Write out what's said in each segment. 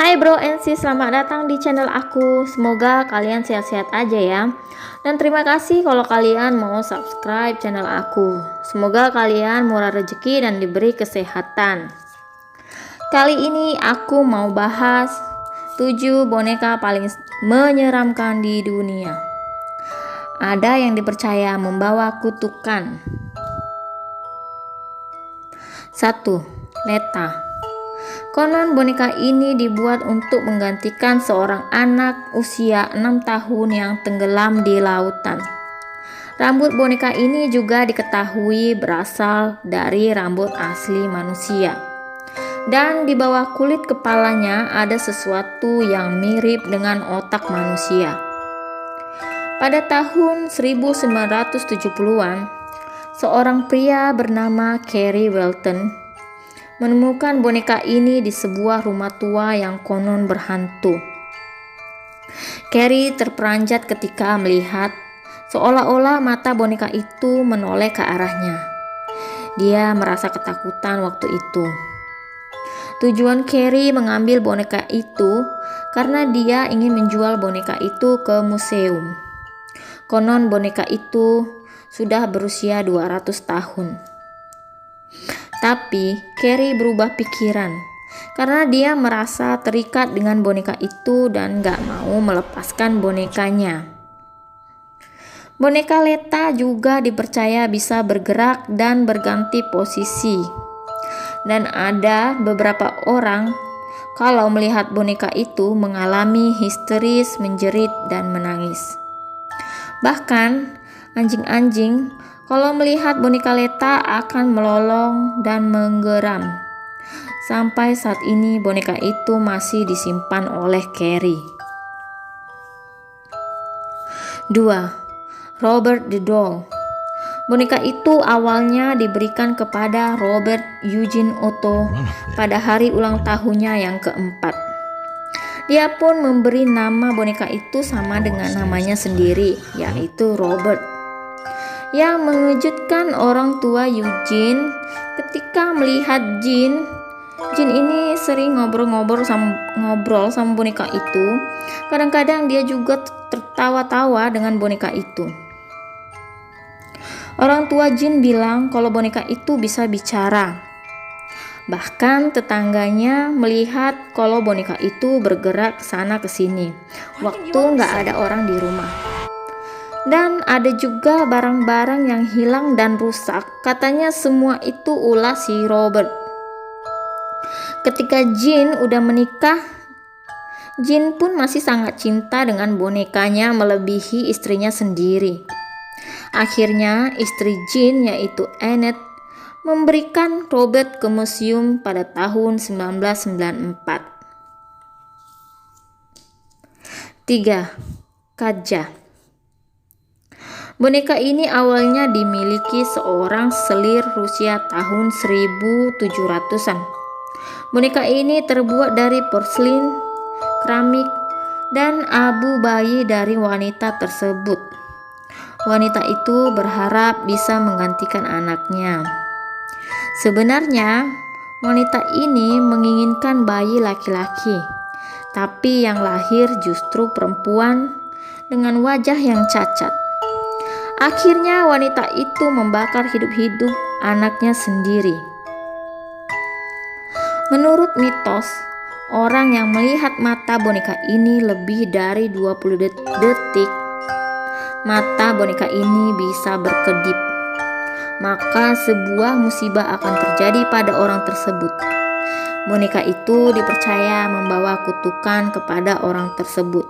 Hai bro and sis, selamat datang di channel aku. Semoga kalian sehat-sehat aja ya. Dan terima kasih kalau kalian mau subscribe channel aku. Semoga kalian murah rezeki dan diberi kesehatan. Kali ini aku mau bahas 7 boneka paling menyeramkan di dunia. Ada yang dipercaya membawa kutukan. 1. Leta. Konon boneka ini dibuat untuk menggantikan seorang anak usia 6 tahun yang tenggelam di lautan. Rambut boneka ini juga diketahui berasal dari rambut asli manusia. Dan di bawah kulit kepalanya ada sesuatu yang mirip dengan otak manusia. Pada tahun 1970-an, seorang pria bernama Kerry Walton menemukan boneka ini di sebuah rumah tua yang konon berhantu. Kerry terperanjat ketika melihat seolah-olah mata boneka itu menoleh ke arahnya. Dia merasa ketakutan waktu itu. Tujuan Kerry mengambil boneka itu karena dia ingin menjual boneka itu ke museum. Konon boneka itu sudah berusia 200 tahun. Tapi Kerry berubah pikiran karena dia merasa terikat dengan boneka itu dan gak mau melepaskan bonekanya. Boneka Leta juga dipercaya bisa bergerak dan berganti posisi. Dan ada beberapa orang kalau melihat boneka itu mengalami histeris, menjerit, dan menangis. Bahkan anjing-anjing kalau melihat boneka Leta akan melolong dan menggeram. Sampai saat ini boneka itu masih disimpan oleh Kerry. 2. Robert the Doll. Boneka itu awalnya diberikan kepada Robert Eugene Otto pada hari ulang tahunnya yang keempat. Dia pun memberi nama boneka itu sama dengan namanya sendiri, yaitu Robert. Yang mengejutkan orang tua Eugene ketika melihat Jin ini sering ngobrol sama boneka itu. Kadang-kadang dia juga tertawa-tawa dengan boneka itu. Orang tua Jin bilang kalau boneka itu bisa bicara. Bahkan tetangganya melihat kalau boneka itu bergerak sana ke sini waktu nggak ada orang di rumah. Dan ada juga barang-barang yang hilang dan rusak. Katanya semua itu ulah si Robert. Ketika Jin udah menikah, Jin pun masih sangat cinta dengan bonekanya melebihi istrinya sendiri. Akhirnya istri Jin yaitu Annette memberikan Robert ke museum pada tahun 1994. 3. Katja. Boneka ini awalnya dimiliki seorang selir Rusia tahun 1700-an. Boneka ini terbuat dari porselin, keramik, dan abu bayi dari wanita tersebut. Wanita itu berharap bisa menggantikan anaknya. Sebenarnya, wanita ini menginginkan bayi laki-laki, tapi yang lahir justru perempuan dengan wajah yang cacat. Akhirnya wanita itu membakar hidup-hidup anaknya sendiri. Menurut mitos, orang yang melihat mata boneka ini lebih dari 20 detik, mata boneka ini bisa berkedip. Maka sebuah musibah akan terjadi pada orang tersebut. Boneka itu dipercaya membawa kutukan kepada orang tersebut.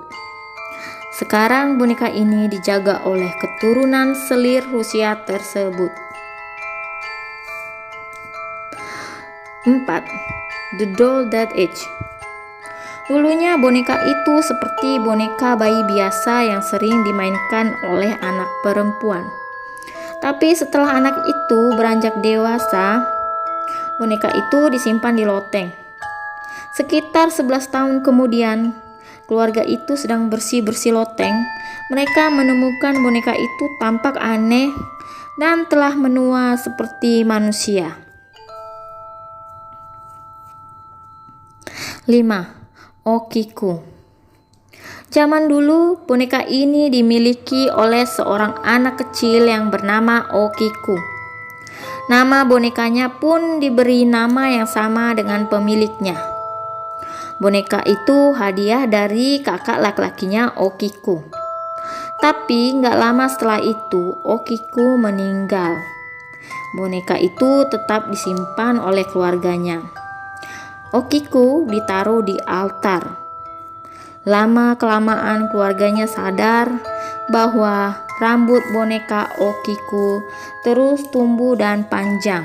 Sekarang boneka ini dijaga oleh keturunan selir Rusia tersebut. 4. The Doll That Age. Dulunya boneka itu seperti boneka bayi biasa yang sering dimainkan oleh anak perempuan. Tapi setelah anak itu beranjak dewasa, boneka itu disimpan di loteng. Sekitar 11 tahun kemudian, keluarga itu sedang bersih-bersih loteng. Mereka menemukan boneka itu tampak aneh dan telah menua seperti manusia. 5. Okiku. Zaman dulu, boneka ini dimiliki oleh seorang anak kecil yang bernama Okiku. Nama bonekanya pun diberi nama yang sama dengan pemiliknya. Boneka itu hadiah dari kakak laki-lakinya Okiku. Tapi gak lama setelah itu, Okiku meninggal. Boneka itu tetap disimpan oleh keluarganya. Okiku ditaruh di altar. Lama-kelamaan keluarganya sadar bahwa rambut boneka Okiku terus tumbuh dan panjang.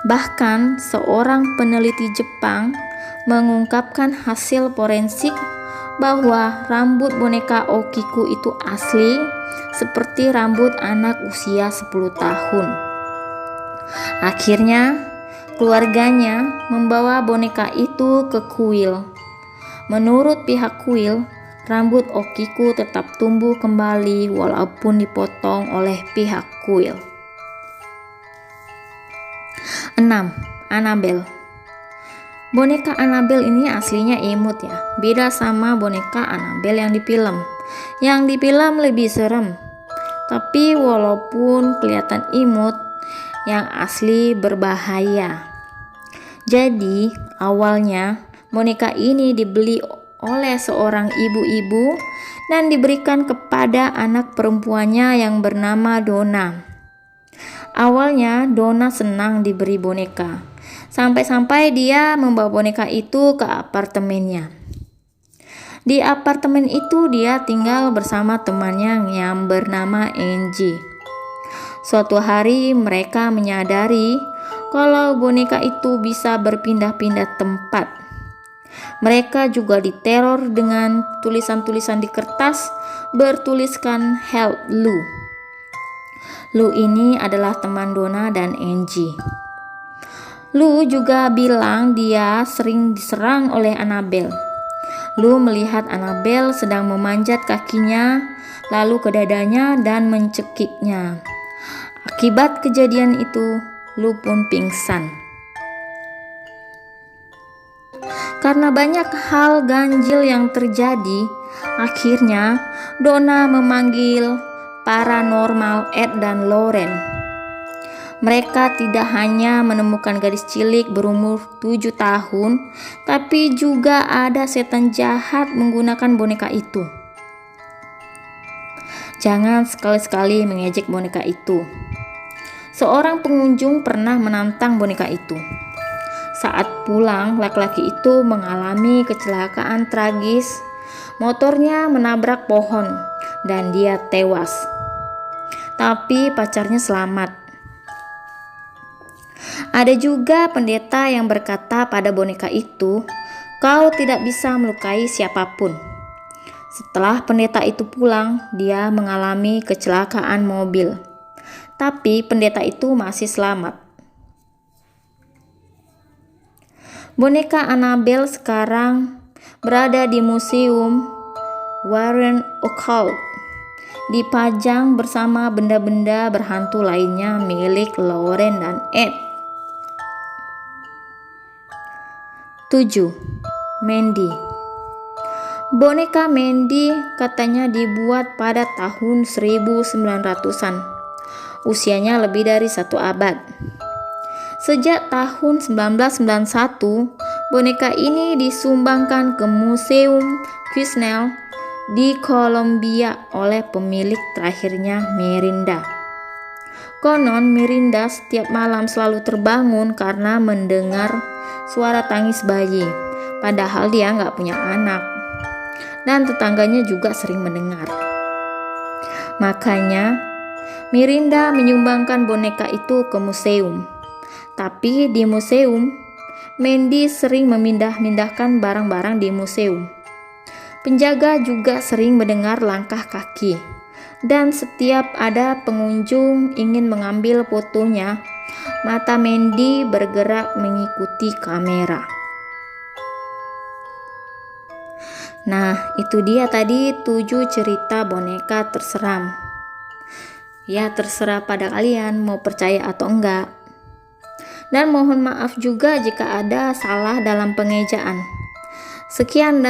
Bahkan seorang peneliti Jepang mengungkapkan hasil forensik bahwa rambut boneka Okiku itu asli seperti rambut anak usia 10 tahun. Akhirnya keluarganya membawa boneka itu ke kuil. Menurut pihak kuil, rambut Okiku tetap tumbuh kembali walaupun dipotong oleh pihak kuil. 6. Annabelle. Boneka Annabelle ini aslinya imut ya. Beda sama boneka Annabelle yang di film. Yang di film lebih serem. Tapi walaupun kelihatan imut, yang asli berbahaya. Jadi awalnya boneka ini dibeli oleh seorang ibu-ibu dan diberikan kepada anak perempuannya yang bernama Donna. Awalnya Donna senang diberi boneka, sampai-sampai dia membawa boneka itu ke apartemennya. Di apartemen itu dia tinggal bersama temannya yang bernama Angie. Suatu hari mereka menyadari kalau boneka itu bisa berpindah-pindah tempat. Mereka juga diteror dengan tulisan-tulisan di kertas bertuliskan "Help Lou". Lou ini adalah teman Donna dan Angie. Lou juga bilang dia sering diserang oleh Annabelle. Lou melihat Annabelle sedang memanjat kakinya, lalu ke dadanya dan mencekiknya. Akibat kejadian itu, Lou pun pingsan. Karena banyak hal ganjil yang terjadi, akhirnya Donna memanggil paranormal Ed dan Lauren. Mereka tidak hanya menemukan gadis cilik berumur 7 tahun, tapi juga ada setan jahat menggunakan boneka itu. Jangan sekali-sekali mengejek boneka itu. Seorang pengunjung pernah menantang boneka itu. Saat pulang, laki-laki itu mengalami kecelakaan tragis. Motornya menabrak pohon dan dia tewas. Tapi pacarnya selamat. Ada juga pendeta yang berkata pada boneka itu, "Kau tidak bisa melukai siapapun." Setelah pendeta itu pulang, dia mengalami kecelakaan mobil. Tapi pendeta itu masih selamat. Boneka Annabelle sekarang berada di Museum Warren Occult, dipajang bersama benda-benda berhantu lainnya milik Lauren dan Ed. 7. Mandy. Boneka Mandy katanya dibuat pada tahun 1900-an. Usianya lebih dari 1 abad. Sejak tahun 1991, boneka ini disumbangkan ke Museum Quesnel di Columbia oleh pemilik terakhirnya, Mirinda. Konon Mirinda setiap malam selalu terbangun karena mendengar suara tangis bayi, padahal dia nggak punya anak. Dan tetangganya juga sering mendengar. Makanya Mirinda menyumbangkan boneka itu ke museum. Tapi di museum, Mandy sering memindah-mindahkan barang-barang di museum. Penjaga juga sering mendengar langkah kaki. Dan setiap ada pengunjung ingin mengambil fotonya, mata Mandy bergerak mengikuti kamera. Nah, itu dia tadi 7 cerita boneka terseram. Ya, terserah pada kalian mau percaya atau enggak. Dan mohon maaf juga jika ada salah dalam pengejaan. Sekian dan